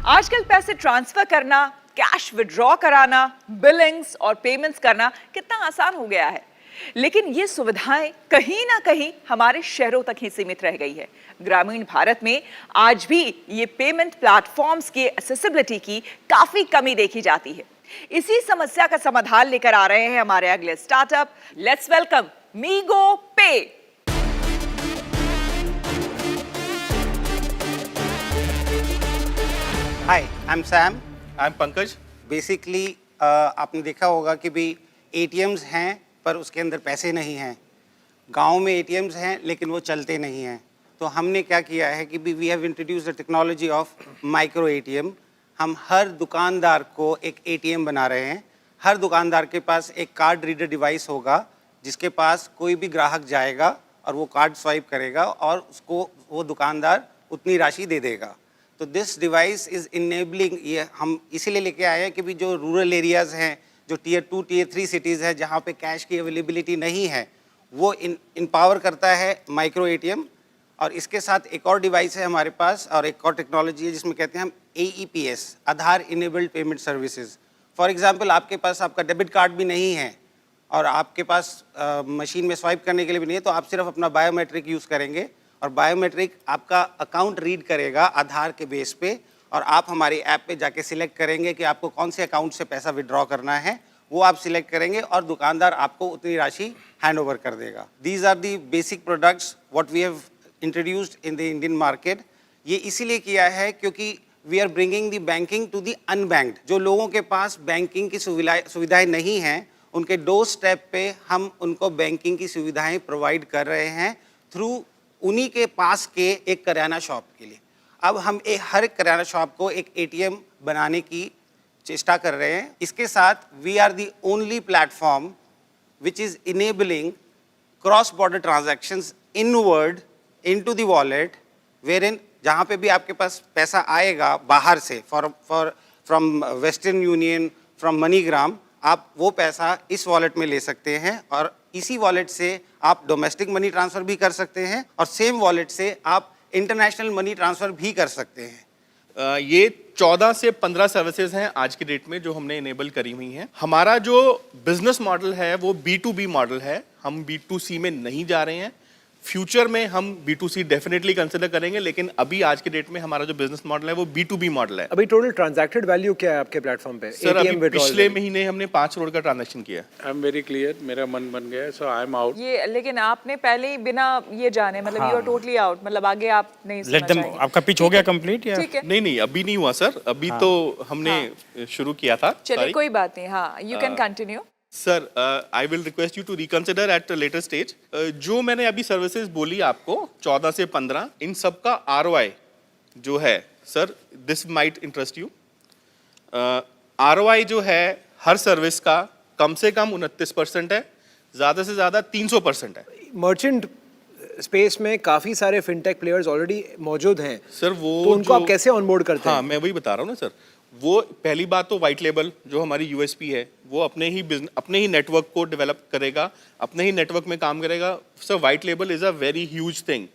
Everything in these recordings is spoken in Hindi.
आजकल पैसे ट्रांसफर करना, कैश विड्रॉ कराना, बिलिंग्स और पेमेंट्स करना कितना आसान हो गया है। लेकिन ये सुविधाएं कहीं ना कहीं हमारे शहरों तक ही सीमित रह गई है। ग्रामीण भारत में आज भी ये पेमेंट प्लेटफॉर्म्स की एक्सेसिबिलिटी की काफी कमी देखी जाती है। इसी समस्या का समाधान लेकर आ रहे हैं हमारे अगले स्टार्टअप। लेट्स वेलकम मीगो पे। Hi, I am Sam. I am Pankaj. Basically आपने देखा होगा कि भी एटीएम्स हैं पर उसके अंदर पैसे नहीं हैं। गांव में एटीएम्स हैं लेकिन वो चलते नहीं हैं। तो हमने क्या किया है कि we have introduce the technology of micro ATM. हम हर दुकानदार को एक एटीएम बना रहे हैं। हर दुकानदार के पास एक कार्ड रीडर डिवाइस होगा जिसके पास कोई भी ग्राहक जाएगा और वो कार्ड स्वाइप करेगा और उसको वो दुकानदार उतनी राशि दे देगा। तो दिस डिवाइस इज़ इनेबलिंग, ये हम इसीलिए लेके आए हैं कि भी जो रूरल एरियाज़ हैं, जो टीयर 2 टीयर 3 सिटीज़ है जहाँ पे कैश की अवेलेबिलिटी नहीं है, वो इम्पावर करता है माइक्रो एटीएम। और इसके साथ एक और डिवाइस है हमारे पास और एक और टेक्नोलॉजी है जिसमें कहते हैं हम AEPS, Aadhaar enabled payment services. For example आपके पास आपका डेबिट कार्ड भी नहीं है और आपके पास मशीन में स्वाइप करने के लिए भी नहीं है, तो आप सिर्फ अपना बायोमेट्रिक यूज़ करेंगे और बायोमेट्रिक आपका अकाउंट रीड करेगा आधार के बेस पे, और आप हमारी ऐप पे जाके सिलेक्ट करेंगे कि आपको कौन से अकाउंट से पैसा विड्रॉ करना है, वो आप सिलेक्ट करेंगे और दुकानदार आपको उतनी राशि हैंड ओवर कर देगा। These are the basic products what we have introduced in the Indian market. ये इसीलिए किया है क्योंकि we are bringing the banking to the unbanked. जो लोगों के पास बैंकिंग की सुविधाएं नहीं हैं, उनके डोर स्टेप पे हम उनको बैंकिंग की सुविधाएं प्रोवाइड कर रहे हैं थ्रू उन्हीं के पास के एक किराना शॉप के लिए। अब हम हर किराना शॉप को एक एटीएम बनाने की चेष्टा कर रहे हैं। इसके साथ we are the only platform which is enabling cross border transactions inward into the wallet, wherein जहाँ पे भी आपके पास पैसा आएगा बाहर से from Western Union, from MoneyGram, आप वो पैसा इस वॉलेट में ले सकते हैं और इसी वॉलेट से आप डोमेस्टिक मनी ट्रांसफ़र भी कर सकते हैं और सेम वॉलेट से आप इंटरनेशनल मनी ट्रांसफ़र भी कर सकते हैं। ये 14 से 15 सर्विसेज हैं आज की डेट में जो हमने इनेबल करी हुई हैं। हमारा जो बिजनेस मॉडल है वो B2B मॉडल है, हम B2C में नहीं जा रहे हैं। फ्यूचर में हम B2C डेफिनेटली कंसिडर करेंगे, लेकिन अभी आज के डेट में हमारा जो बिजनेस मॉडल है वो B2B मॉडल है। अभी टोटल ट्रांजैक्टेड वैल्यू क्या है आपके प्लेटफॉर्म पे? सर अभी पिछले महीने हमने 5 करोड़ का ट्रांजैक्शन किया। आई एम वेरी क्लियर, मेरा मन बन गया है, सो आई एम आउट। ये लेकिन आपने पहले ही बिना ये जाने, मतलब यू आर टोटली आउट, मतलब आगे आप नहीं लेट देम। आपका पिच हो गया कंप्लीट या? ठीक है, नहीं अभी नहीं हुआ सर, अभी तो हमने शुरू किया था। चलिए कोई बात नहीं। हाँ, you can continue. Sir I will request you to reconsider at later stage. जो मैंने अभी सर्विसेज बोली आपको 14 से 15, इन सब का ROI जो है sir, this might interest you. ROI जो है हर सर्विस का कम से कम 29% है, ज़्यादा से ज़्यादा 300% है। मर्चेंट स्पेस में काफी सारे फिनटेक प्लेयर्स ऑलरेडी मौजूद हैं सर वो तो उनको आप कैसे ऑनबोर्ड करते हैं? हाँ, मैं वही बता रहा हूँ ना सर। वो पहली बात तो वाइट लेबल जो हमारी USP है, वो अपने ही नेटवर्क को डेवलप करेगा, अपने ही नेटवर्क में काम करेगा। Sir white label is a very huge thing,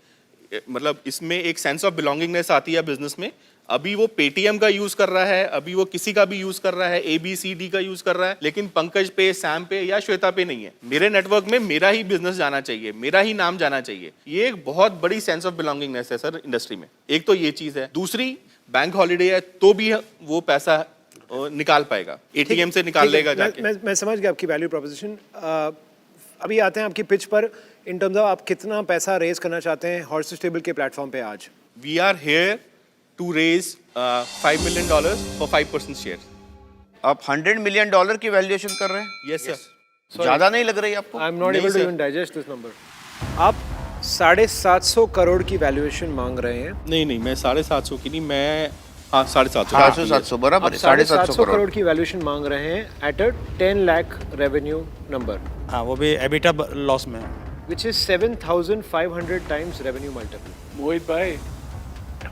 मतलब इसमें एक सेंस ऑफ बिलोंगिंगनेस आती है बिजनेस में। अभी वो पेटीएम का यूज़ कर रहा है, अभी वो किसी का भी यूज़ कर रहा है, ABCD का यूज़ कर रहा है, लेकिन पंकज पे, सैम पे या श्वेता पे नहीं है। मेरे नेटवर्क में मेरा ही बिजनेस जाना चाहिए, मेरा ही नाम जाना चाहिए। ये एक बहुत बड़ी सेंस ऑफ बिलोंगिंगनेस है सर इंडस्ट्री में। एक तो ये चीज़ है। दूसरी, बैंक हॉलीडे है तो भी वो पैसा निकाल पाएगा, ATM से निकाल लेगा जाके। मैं समझ गया आपकी वैल्यू प्रोपोजिशन। अभी आते हैं आपकी पिच पर, इन टर्म्स ऑफ आप कितना पैसा रेज करना चाहते हैं हॉर्सेस टेबल के प्लेटफॉर्म पे आज? We are here to raise $5 million for 5% share. आप $100 million की वैल्यूएशन कर रहे हैं? Yes sir. ज्यादा नहीं लग रही आपको? I am not able to even digest this number. आप 750 करोड़ की वैल्यूएशन मांग रहे हैं? नहीं मैं 750 की नहीं, मैं 750 750 बराबर है। 750 करोड़ की वैल्यूएशन मांग रहे हैं at a 10 lakh revenue number. हाँ, वो भी एबिटा लॉस में, which is 7,500 times revenue multiple। मोहित भाई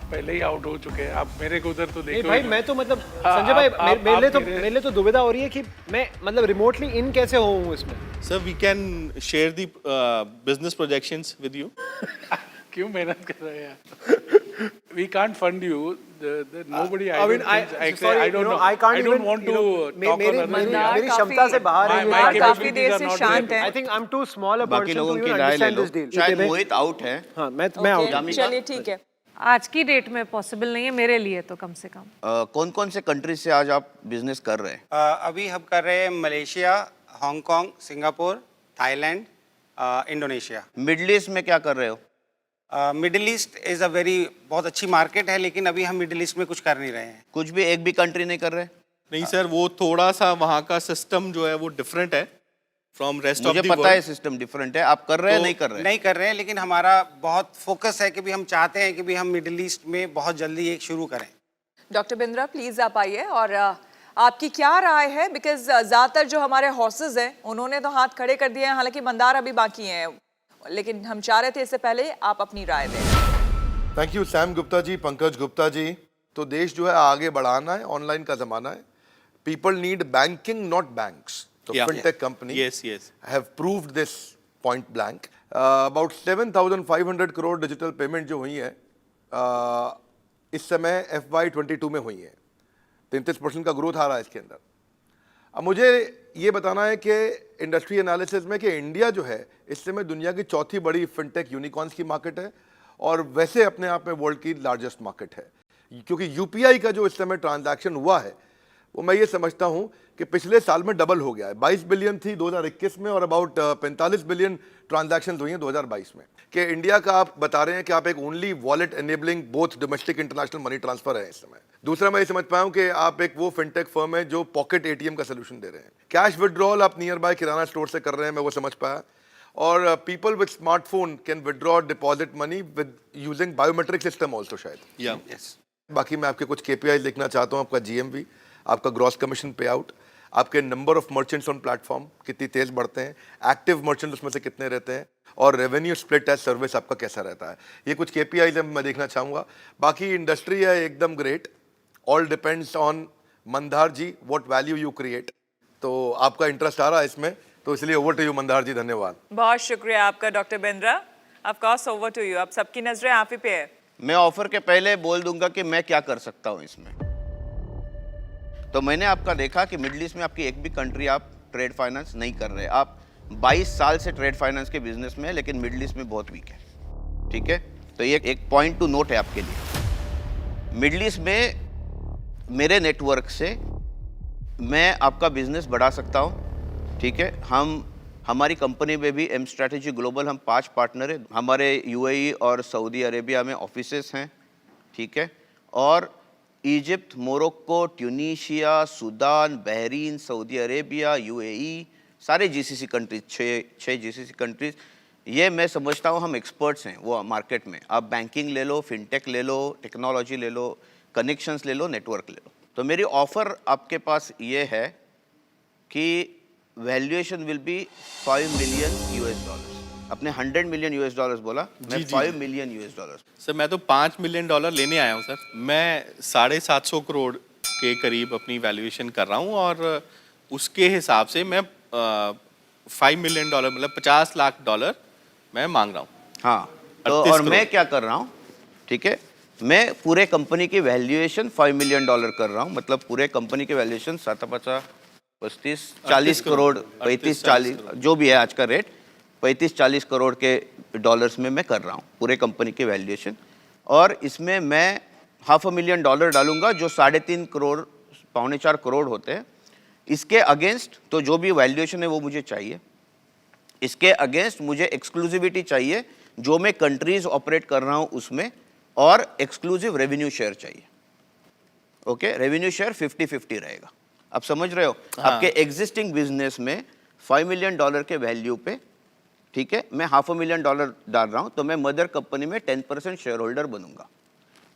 पहले ही आउट हो चुके हैं, आप मेरे को उधर तो देखो। नहीं भाई, मैं तो मतलब हाँ, संजय भाई मेरे लिए तो दुविधा हो रही है कि मैं मतलब रिमोटली इन कैसे हूँ इसमें। Sir we can share the business projections with you. क्यों मेहनत कर रहे हैं यार? We can't fund you. nobody. I mean, sorry, I don't know. I can't I don't even, want to talk मेरी on other मंदार मेरी काफी- क्षमता से बाहर है My ये। काफी देर capabilities से are not शांत there. है। I think I'm too small a बाकी person लोगों to की even राय ले understand लो। this deal. शायद मोहित आउट है। हाँ मैं आउट। Okay, चलिए ठीक है। आज की डेट में पॉसिबल नहीं है मेरे लिए तो कम से कम। कौन कौन से कंट्री से आज आप बिजनेस कर रहे हैं? अभी हम कर रहे हैं Malaysia, Hong Kong, Singapore, Thailand, Indonesia. Middle east में क्या कर रहे हो? Middle east is a very बहुत अच्छी मार्केट है, लेकिन अभी हम मिडिल ईस्ट में कुछ कर नहीं रहे हैं। कुछ भी एक भी कंट्री नहीं कर रहे? नहीं सर, वो थोड़ा सा वहाँ का सिस्टम जो है वो डिफरेंट है फ्रॉम रेस्ट ऑफ मुझे द पता है वर्ल्ड। सिस्टम डिफरेंट है। आप कर रहे हैं तो नहीं कर रहे हैं? नहीं कर रहे हैं, लेकिन हमारा बहुत फोकस है कि भी हम चाहते हैं कि भी हम मिडिल ईस्ट में बहुत जल्दी एक शुरू करें। डॉक्टर बिंद्रा प्लीज आप आइए और आपकी क्या राय है, बिकॉज ज्यादातर जो हमारे हॉर्सेज हैं उन्होंने तो हाथ खड़े कर दिए हैं, हालांकि मंदार अभी बाकी हैं, लेकिन हम चाह रहे थे इससे पहले आप अपनी राय दें। Thank you Sam Gupta ji, Pankaj Gupta ji. तो देश जो है आगे बढ़ाना है, ऑनलाइन का जमाना है। People need banking not banks. तो Yeah. Fintech company Yes, yes. have proved this point blank. About 7,500 crore digital payment जो हुई है इस समय FY22 में हुई है। 33% का ग्रोथ आ रहा है इसके अंदर। अब मुझे ये बताना है कि इंडस्ट्री एनालिसिस में कि इंडिया जो है इस समय दुनिया की चौथी बड़ी फिनटेक यूनिकॉर्न्स की मार्केट है और वैसे अपने आप में वर्ल्ड की लार्जेस्ट मार्केट है, क्योंकि यूपीआई का जो इस समय ट्रांजैक्शन हुआ है वो मैं ये समझता हूँ कि पिछले साल में डबल हो गया है। 22 बिलियन थी 2021 में और अबाउट 45 बिलियन ट्रांजैक्शन हुई हैं 2022 में। कि इंडिया का आप बता रहे हैं कि आप एक only wallet enabling both domestic international money transfer है इस समय। दूसरा मैं ये समझ पाया हूँ कि आप एक वो फिनटेक फर्म है जो पॉकेट एटीएम का सोल्यूशन दे रहे हैं। कैश विड्रॉल आप नियर बाय किराना स्टोर से कर रहे हैं, मैं वो समझ पाया। और people with smartphone can withdraw deposit money with using biometric system also शायद। यस। बाकी मैं आपके कुछ केपीआई देखना चाहता हूँ। आपका जीएमवी, आपका ग्रॉस कमीशन पे आउट, आपके number of merchants on platform कितनी तेज बढ़ते हैं, एक्टिव मर्चेंट उसमें से कितने रहते हैं, और रेवेन्यू स्प्लिट एज सर्विस आपका कैसा रहता है। ये कुछ केपीआई मैं देखना चाहूँगा। बाकी इंडस्ट्री है एकदम great, all depends on Mandar ji what value you create. तो आपका इंटरेस्ट आ रहा है इसमें, तो इसलिए over to you Mandar ji. धन्यवाद। बहुत शुक्रिया आपका doctor Bindra. Of course over to you. अब सबकी नजरें आप ही पे है। मैं ऑफर के पहले बोल दूंगा कि मैं क्या कर सकता हूं इसमें। तो मैंने आपका देखा कि मिडिल ईस्ट में आपकी एक भी कंट्री आप ट्रेड फाइनेंस नहीं कर रहे। आप 22 साल से ट्रेड फाइनेंस के बिजनेस में है, लेकिन मिडिल ईस्ट में बहुत वीक है। ठीक है, तो ये एक पॉइंट टू नोट है आपके लिए। मिडिल ईस्ट में मेरे नेटवर्क से मैं आपका बिजनेस बढ़ा सकता हूँ। ठीक है, हमारी कंपनी में भी एम स्ट्रैटेजी ग्लोबल हम 5 पार्टनर हैं। हमारे यूएई और सऊदी अरेबिया में ऑफिसेस हैं। ठीक है, और Egypt, Morocco, Tunisia, Sudan, Bahrain, Saudi Arabia, UAE, सारे जीसीसी कंट्रीज, 6 जीसीसी कंट्रीज। ये मैं समझता हूँ हम एक्सपर्ट्स हैं वो मार्केट में। आप बैंकिंग ले लो, फिनटेक ले लो, टेक्नोलॉजी ले लो, कनेक्शंस ले लो, नेटवर्क ले लो। तो मेरी ऑफ़र आपके पास ये है कि वैल्यूएशन विल बी $5 मिलियन। अपने $100 मिलियन बोला, मैं $5 मिलियन। सर मैं तो $5 मिलियन लेने आया हूँ सर। मैं 750 करोड़ के करीब अपनी वैल्यूएशन कर रहा हूँ और उसके हिसाब से मैं $5 मिलियन मतलब $50 लाख मैं मांग रहा हूँ। हाँ, तो और मैं क्या कर रहा हूँ, ठीक है, मैं पूरे कंपनी की वैल्यूएशन $5 मिलियन कर रहा हूँ। मतलब पूरे कंपनी की वैल्यूएशन 35-40 करोड़, 35-40 जो भी है आज का रेट, 35-40 करोड़ के डॉलर्स में मैं कर रहा हूँ पूरे कंपनी की वैल्यूएशन। और इसमें मैं $500,000 डालूंगा जो 3.5 करोड़, 3.25 करोड़ होते हैं। इसके अगेंस्ट तो जो भी वैल्यूएशन है वो मुझे चाहिए। इसके अगेंस्ट मुझे एक्सक्लूसिविटी चाहिए जो मैं कंट्रीज ऑपरेट कर रहा हूँ उसमें, और एक्सक्लूसिव रेवेन्यू शेयर चाहिए। ओके, रेवेन्यू शेयर 50-50 रहेगा। आप समझ रहे हो? हाँ। आपके एग्जिस्टिंग बिजनेस में $5 मिलियन के वैल्यू पे, ठीक है, मैं $500,000 डाल रहा हूँ, तो मैं मदर कंपनी में 10% शेयर होल्डर बनूंगा।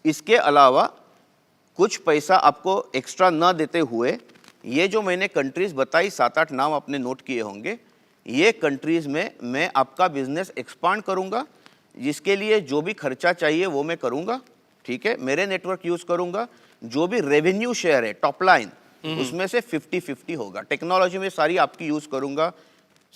इसके अलावा कुछ पैसा आपको एक्स्ट्रा न देते हुए, ये जो मैंने कंट्रीज बताई 7-8 नाम आपने नोट किए होंगे, ये कंट्रीज में मैं आपका बिजनेस एक्सपांड करूंगा। जिसके लिए जो भी खर्चा चाहिए वो मैं करूंगा। ठीक है, मेरे नेटवर्क यूज करूंगा। जो भी रेवेन्यू शेयर है टॉप लाइन, उसमें से 50-50 होगा। टेक्नोलॉजी में सारी आपकी यूज करूंगा,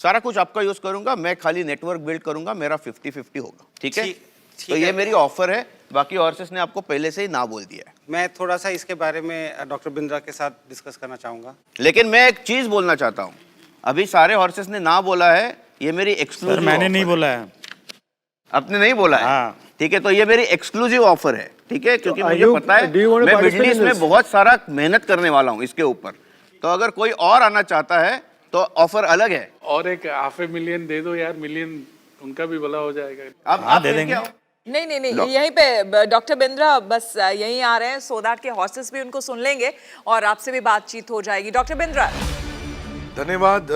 सारा कुछ आपका यूज करूंगा। मैं खाली नेटवर्क बिल्ड करूंगा, मेरा 50-50 होगा। ठीक है, तो ये मेरी ऑफर है, बाकी हॉर्सेस ने आपको पहले से ही ना बोल दिया है। मैं थोड़ा सा इसके बारे में डॉक्टर बिंद्रा के साथ डिस्कस करना चाहूँगा। लेकिन मैं एक चीज बोलना चाहता हूँ, अभी सारे हॉर्सेस ने ना बोला है, ये मेरी एक्सक्लूसिव। मैंने नहीं बोला है। आपने नहीं बोला है? हाँ। ठीक है, तो ये मेरी एक्सक्लूसिव ऑफर है, ठीक है, क्योंकि मुझे you- पता है do you want to मैं participate मिडिल ईस्ट in में this? बहुत सारा मेहनत करने वाला हूँ इसके ऊपर। तो अगर कोई और आना चाहता है तो ऑफर अलग है। और एक $500,000 दे दो यार, मिलियन उनका भी भला हो जाएगा। आप दे लेके देंगे। आओ। नहीं नहीं नहीं, यहीं पे डॉक्टर बिंद्रा बस यहीं आ रहे हैं, सो दैट के हॉर्सेस भी उनको सुन लेंगे और आपसे भी बातचीत हो जाएगी। डॉक्टर बिंद्रा। धन्यवाद।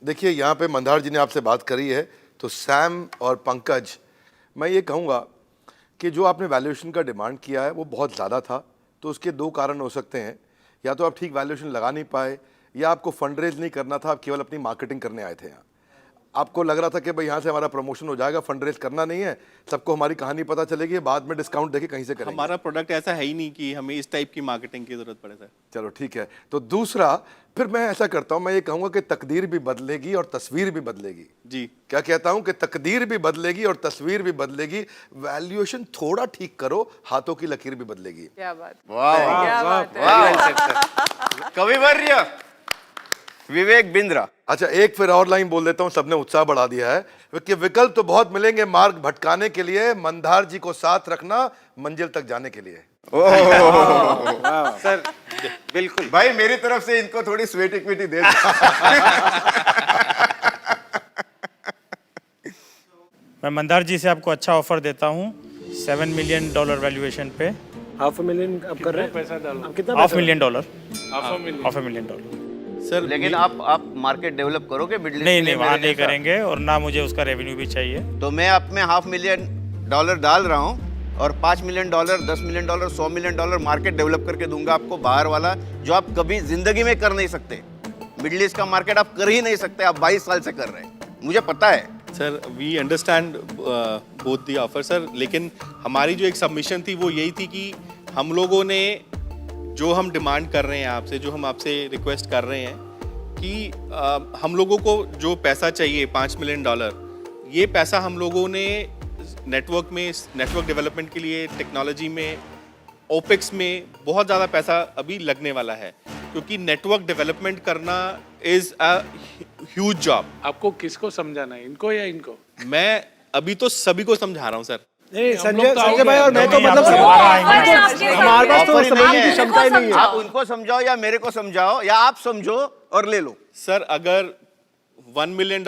देखिए, यहाँ पे मंदार जी ने आपसे बात करी है, तो सैम और पंकज, मैं ये कहूँगा कि जो आपने वैल्यूएशन का डिमांड किया है वो बहुत ज़्यादा था। तो उसके दो कारण हो सकते हैं, या तो आप ठीक वैल्यूएशन लगा नहीं पाए, या आपको फंड रेज नहीं करना था, आप केवल अपनी मार्केटिंग करने आए थे यहाँ। आपको लग रहा था कि भाई यहाँ से हमारा प्रमोशन हो जाएगा, फंड रेज करना नहीं है, सबको हमारी कहानी पता चलेगी, बाद में डिस्काउंट देके कहीं से करेंगे। हमारा प्रोडक्ट ऐसा है ही नहीं कि हमें इस टाइप की मार्केटिंग की जरूरत पड़े सर। चलो ठीक है। तो दूसरा, फिर मैं ऐसा करता हूँ, मैं ये कहूँगा कि तकदीर भी बदलेगी और तस्वीर भी बदलेगी। जी। क्या कहता हूँ कि तकदीर भी बदलेगी और तस्वीर भी बदलेगी। वैल्यूएशन थोड़ा ठीक करो, हाथों की लकीर भी बदलेगी। क्या बात, वाह क्या बात है। वाह, कविवर्य विवेक बिंद्रा। अच्छा, एक फिर और लाइन बोल देता हूँ, सबने उत्साह बढ़ा दिया है कि विकल्प तो बहुत मिलेंगे मार्ग भटकाने के लिए, मंदार जी को साथ रखना मंजिल तक जाने के लिए। सर बिल्कुल भाई मेरी तरफ से इनको थोड़ी स्वेट इक्विटी दे दो। मैं मंदार जी से आपको अच्छा ऑफर देता हूँ, $7 मिलियन वैल्यूएशन पे। $500,000 आप कर रहे हैं? पैसा डालो। आप कितना $500,000 $500,000। सर लेकिन आप मार्केट डेवलप करोगे मिडिल नहीं नहीं, वहाँ नहीं करेंगे, और ना मुझे उसका रेवेन्यू भी चाहिए। तो मैं अपने $500,000 डाल रहा हूँ और $5 million, $10 million, $100 million market develop करके दूंगा आपको, बाहर वाला, जो आप कभी जिंदगी में कर नहीं सकते। मिडिल ईस्ट का मार्केट आप कर ही नहीं सकते, आप 22 साल से कर रहे हैं, मुझे पता है। Sir we understand both the offer sir, लेकिन हमारी जो एक सबमिशन थी वो यही थी कि हम लोगों ने जो हम डिमांड कर रहे हैं आपसे, जो हम आपसे रिक्वेस्ट कर रहे हैं कि हम लोगों को जो पैसा चाहिए $5 मिलियन, ये पैसा हम लोगों ने नेटवर्क में, नेटवर्क डेवलपमेंट के लिए, टेक्नोलॉजी में, ओपेक्स में बहुत ज़्यादा पैसा अभी लगने वाला है, क्योंकि नेटवर्क डेवलपमेंट करना इज़ अ ह्यूज जॉब। आपको किसको समझाना है, इनको या इनको? मैं अभी तो सभी को समझा रहा हूँ सर। नहीं, हम लोग तो संजय भाई और मैं तो नहीं, मतलब आप हमारे पास तो ऑफर ही समझने नहीं की है। क्षमता ही नहीं है। आप उनको समझाओ या मेरे को समझाओ, या आप समझो और ले लो। सर अगर $1 मिलियन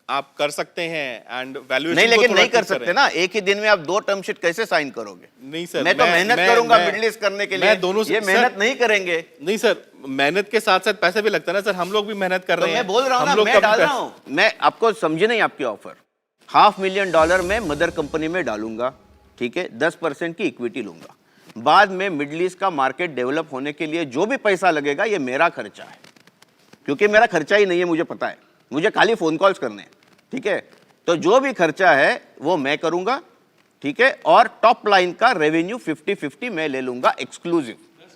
आप कर सकते हैं एंड वैल्यूएशन नहीं, लेकिन नहीं कर सकते ना, एक ही दिन में आप 2 टर्म शीट कैसे साइन करोगे? नहीं सर, मैं तो मेहनत करूंगा मिडिल ईस्ट करने के लिए, मैं दोनों ये मेहनत नहीं करेंगे। नहीं सर, मेहनत के साथ साथ पैसे भी लगता है ना सर, हम लोग भी मेहनत कर तो रहे हैं। मैं बोल रहा हूँ ना, हम लोग मैं कभी डाल रहा पैसे- हूँ, मैं आपको समझे नहीं आपकी ऑफर। $500,000 मैं मदर कंपनी में डालूंगा, ठीक है, 10% की इक्विटी लूंगा। बाद में मिडिल ईस्ट का मार्केट डेवलप होने के लिए जो भी पैसा लगेगा ये मेरा खर्चा है, क्योंकि मेरा खर्चा ही नहीं है, मुझे पता है, मुझे खाली फोन कॉल्स करने हैं, ठीक है। तो जो भी खर्चा है वो मैं करूंगा, ठीक है, और टॉप लाइन का रेवेन्यू 50-50 मैं ले लूंगा एक्सक्लूसिव,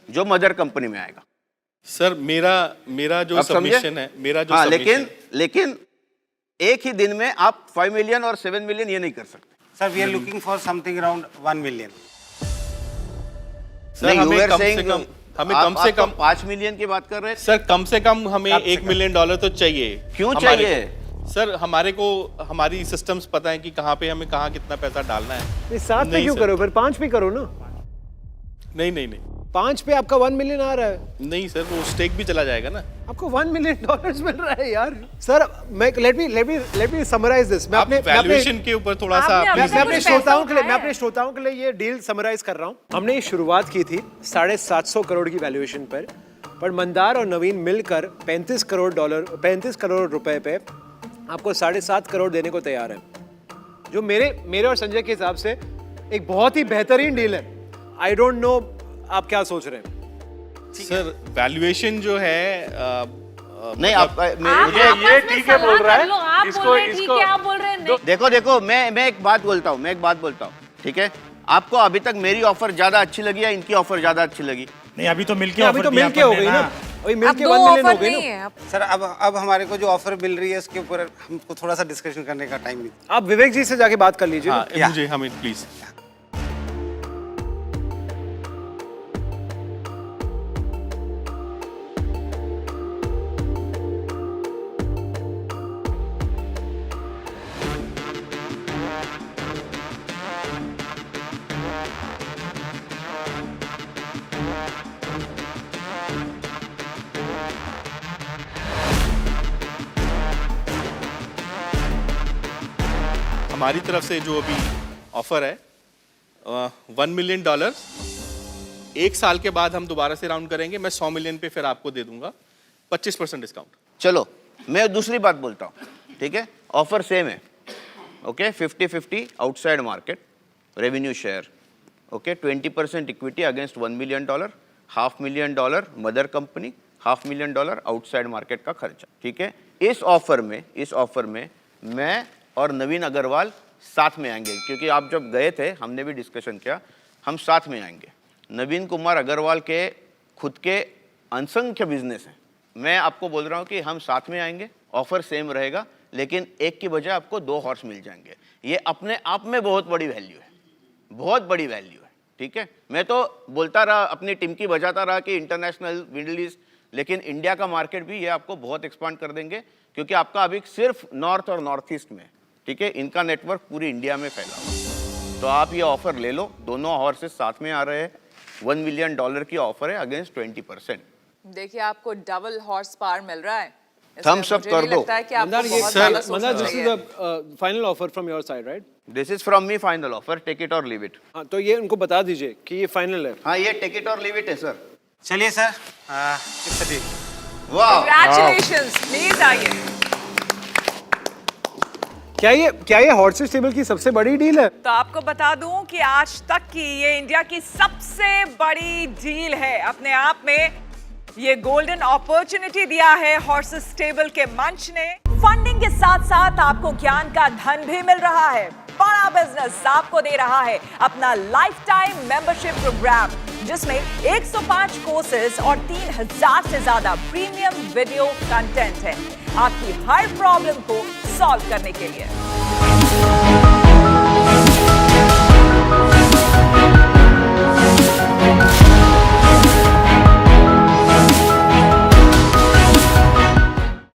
जो मदर कंपनी में आएगा। सर मेरा जो आप समझे? सबमिशन है, मेरा जो हाँ, submission- लेकिन एक ही दिन में आप 5 मिलियन और 7 मिलियन ये नहीं कर सकते। Sir we are looking for something around 1 million. Sir हमें कम से कम, हमें कम से कम 5 मिलियन की बात कर रहे हैं। सर कम से कम हमें $1 मिलियन तो चाहिए। क्यों हमारे चाहिए? को। सर हमारे को हमारी सिस्टम्स पता है कि कहाँ पे हमें कहाँ कितना पैसा डालना है। नहीं, 7 पे नहीं, क्यों सर। करो, फिर 5 पे करो ना। नहीं नहीं नहीं 5 पे आपका 1 मिलियन आ रहा है, नहीं सर, वो स्टेक भी चला जाएगा ना। आपको $1 मिलियन मिल रहा है यार। सर मैं लेट मी समराइज दिस। मैं आप अपने वैल्यूएशन के ऊपर थोड़ा सा आपने please- मैं अपने कुछ श्रोताओं पैसा के लिए उठाया मैं अपने श्रोताओं के लिए ये डील समराइज कर रहा हूँ। हमने ये शुरुआत की थी 750 करोड़ की वैल्यूएशन पर मंदार और नवीन मिलकर $35 करोड़ रुपए पे आपको 7.5 करोड़ देने को तैयार है, जो मेरे और संजय के हिसाब से एक बहुत ही बेहतरीन डील है। आई डोंट नो आप क्या सोच रहे हैं। सर वैल्यूएशन जो है नहीं, मतलब- आप मुझे ये ठीक है बोल रहा है, इसको इसको आप बोल रहे हैं नहीं। देखो मैं एक बात बोलता हूँ, ठीक है। आपको अभी तक मेरी ऑफर ज्यादा अच्छी लगी या इनकी ऑफर ज्यादा अच्छी लगी? नहीं, अभी तो मिलके अभी ऑफर तो दिया मिलके हो अपन ने गई ना। ना। अभी मिल अब के 2 1 मिलियन हो ऑफर गए नहीं ना। है अब। सर अब हमारे को जो ऑफर मिल रही है इसके ऊपर हमको थोड़ा सा डिस्कशन करने का टाइम नहीं। आप विवेक जी से जाके बात कर लीजिए। हाँ या। मुझे हमें प्लीज हमारी तरफ से जो अभी ऑफर है $1 मिलियन, 1 साल के बाद हम दोबारा से राउंड करेंगे, मैं 100 मिलियन पे फिर आपको दे दूंगा 25% डिस्काउंट। चलो मैं दूसरी बात बोलता हूँ, ठीक है? ऑफर सेम है, okay? 50-50 outside market revenue share, okay? 20% equity against $1 million, $500,000 mother company, $500,000 outside market का खर्चा, ठीक है? इस ऑफर में मैं और नवीन अग्रवाल साथ में आएंगे, क्योंकि आप जब गए थे हमने भी डिस्कशन किया, हम साथ में आएंगे। नवीन कुमार अग्रवाल के खुद के असंख्य बिजनेस हैं, मैं आपको बोल रहा हूँ कि हम साथ में आएंगे, ऑफर सेम रहेगा, लेकिन एक की बजाय आपको 2 हॉर्स मिल जाएंगे। ये अपने आप में बहुत बड़ी वैल्यू है, बहुत बड़ी वैल्यू है, ठीक है? मैं तो बोलता रहा, अपनी टीम की बजाता रहा कि इंटरनेशनल, मिडिल ईस्ट, लेकिन इंडिया का मार्केट भी ये आपको बहुत एक्सपांड कर देंगे, क्योंकि आपका अभी सिर्फ नॉर्थ और नॉर्थ ईस्ट में, ठीक है? इनका नेटवर्क पूरी इंडिया में फैला हुआ। तो आप ये ऑफर ले लो, दोनों हॉर्सेस साथ में आ रहे हैं, $1 मिलियन की ऑफर है अगेंस्ट 20%। देखिए आपको डबल हॉर्स पावर मिल रहा है। Thumbs up कर दो। लगता है कि आपको मंदार ये बहुत ज्यादा सोचना मंदार दिस इज चाहिए। The final offer from your side, right? This is from me final offer, take it or leave it. हाँ, तो ये उनको बता दीजिए कि ये फाइनल है। हाँ, ये take it or leave it है सर। चलिए सर, इट्स अ डील। वाह, Congratulations, प्लीज आइए। क्या ये हॉर्सेस टेबल की सबसे बड़ी डील है? तो आपको बता दूं कि आज तक की ये इंडिया की सबसे बड़ी डील है। अपने आप में ये गोल्डन अपॉर्चुनिटी दिया है हॉर्सेस टेबल के मंच ने। फंडिंग के साथ साथ आपको ज्ञान का धन भी मिल रहा है। बड़ा बिजनेस आपको दे रहा है अपना लाइफ टाइम मेंबरशिप प्रोग्राम, जिसमें 105 कोर्सेज और 3000 से ज्यादा प्रीमियम वीडियो कंटेंट है आपकी हर प्रॉब्लम को सॉल्व करने के लिए।